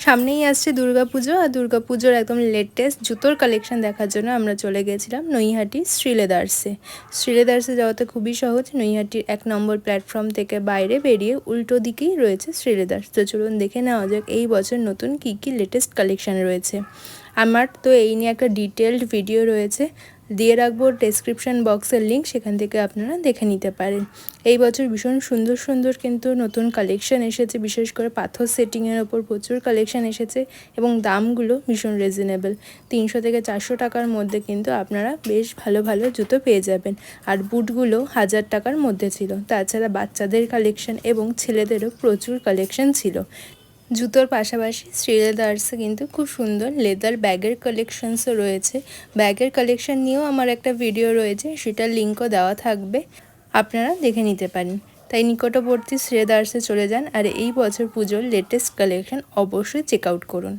সামনেই আসছে দুর্গাপুজো আর দুর্গাপুজোর একদম লেটেস্ট জুতোর কালেকশন দেখার জন্য আমরা চলে গেছিলাম নৈহাটি শ্রীলেদার্সে। শ্রীলেদার্সে যাওয়াতে খুবই সহজ। নৈহাটির 1 নম্বর প্ল্যাটফর্ম থেকে বাইরে বেরিয়ে উল্টো দিকেই রয়েছে শ্রীলেদার্স। তো চলুন দেখে নেওয়া যাক এই বছর নতুন কী কী লেটেস্ট কালেকশন রয়েছে। আমার তো এই নিয়ে একটা ডিটেলড ভিডিও রয়েছে, দিয়ে রাখবো ডেসক্রিপশন বক্সের লিঙ্ক, সেখান থেকে আপনারা দেখে নিতে পারেন। এই বছর ভীষণ সুন্দর সুন্দর কিন্তু নতুন কালেকশন এসেছে, বিশেষ করে পাথর সেটিংয়ের ওপর প্রচুর কালেকশন এসেছে এবং দামগুলো ভীষণ রিজনেবল। 300 থেকে 400 টাকার মধ্যে কিন্তু আপনারা বেশ ভালো ভালো জুতো পেয়ে যাবেন। আর বুটগুলো 1000 টাকার মধ্যে ছিল। তাছাড়া বাচ্চাদের কালেকশন এবং ছেলেদেরও প্রচুর কালেকশন ছিল। জুতোর পাশাপাশি শ্রীলেদার্সে কিন্তু খুব সুন্দর লেদার ব্যাগের কালেকশনসও রয়েছে। ব্যাগের কালেকশন নিয়েও আমার একটা ভিডিও রয়েছে, সেটার লিঙ্কও দেওয়া থাকবে, আপনারা দেখে নিতে পারেন। তাই নিকটবর্তী শ্রীলেদার্সে চলে যান আর এই বছর পুজোর লেটেস্ট কালেকশন অবশ্যই চেক আউট করুন।